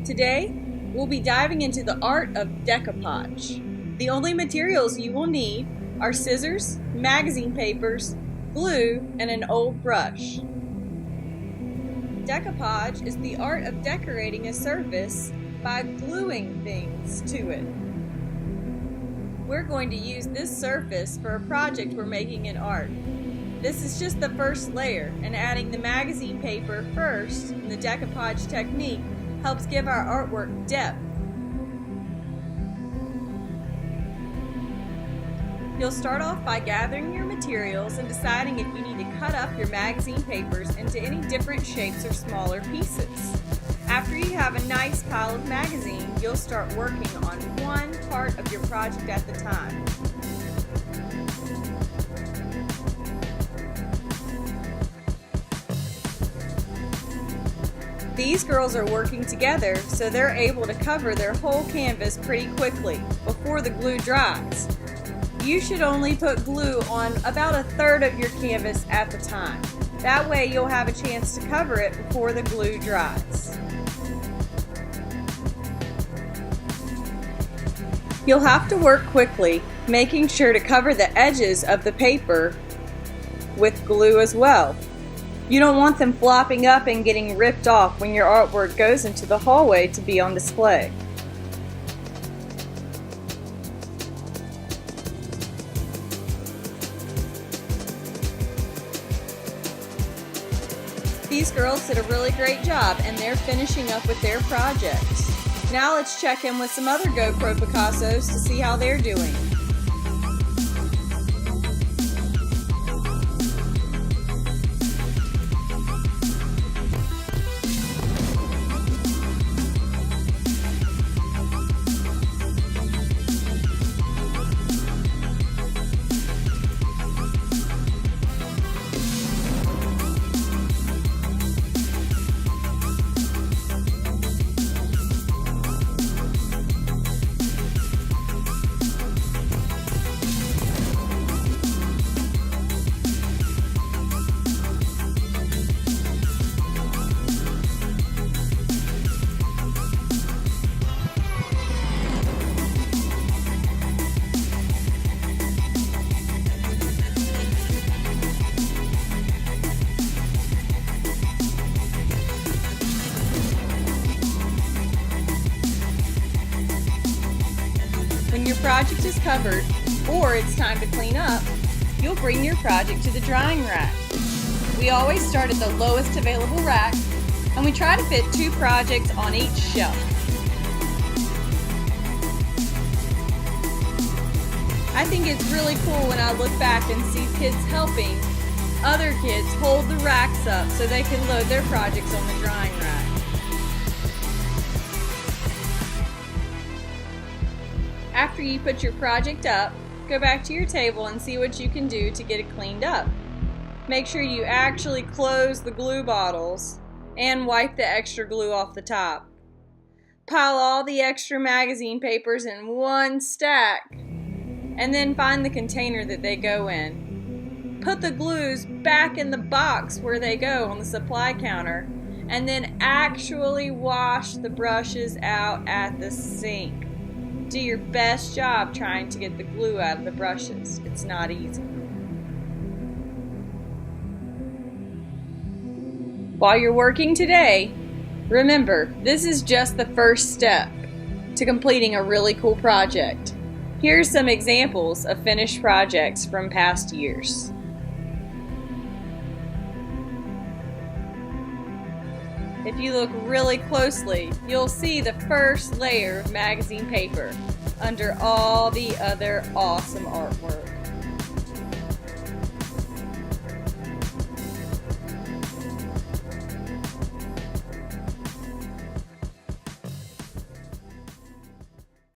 Today, we'll be diving into the art of decoupage. The only materials you will need are scissors, magazine papers, glue, and an old brush. Decoupage is the art of decorating a surface by gluing things to it. We're going to use this surface for a project we're making in art. This is just the first layer, and adding the magazine paper first in the decoupage technique helps give our artwork depth. You'll start off by gathering your materials and deciding if you need to cut up your magazine papers into any different shapes or smaller pieces. After you have a nice pile of magazine, you'll start working on one part of your project at the time. These girls are working together, so they're able to cover their whole canvas pretty quickly before the glue dries. You should only put glue on about a third of your canvas at the time. That way you'll have a chance to cover it before the glue dries. You'll have to work quickly, making sure to cover the edges of the paper with glue as well. You don't want them flopping up and getting ripped off when your artwork goes into the hallway to be on display. These girls did a really great job and they're finishing up with their project. Now let's check in with some other GoPro Picassos to see how they're doing. When your project is covered, or it's time to clean up, you'll bring your project to the drying rack. We always start at the lowest available rack, and we try to fit 2 projects on each shelf. I think it's really cool when I look back and see kids helping other kids hold the racks up so they can load their projects on the drying rack. After you put your project up, go back to your table and see what you can do to get it cleaned up. Make sure you actually close the glue bottles and wipe the extra glue off the top. Pile all the extra magazine papers in one stack and then find the container that they go in. Put the glues back in the box where they go on the supply counter and then actually wash the brushes out at the sink. Do your best job trying to get the glue out of the brushes. It's not easy. While you're working today, remember, this is just the first step to completing a really cool project. Here's some examples of finished projects from past years. If you look really closely, you'll see the first layer of magazine paper under all the other awesome artwork.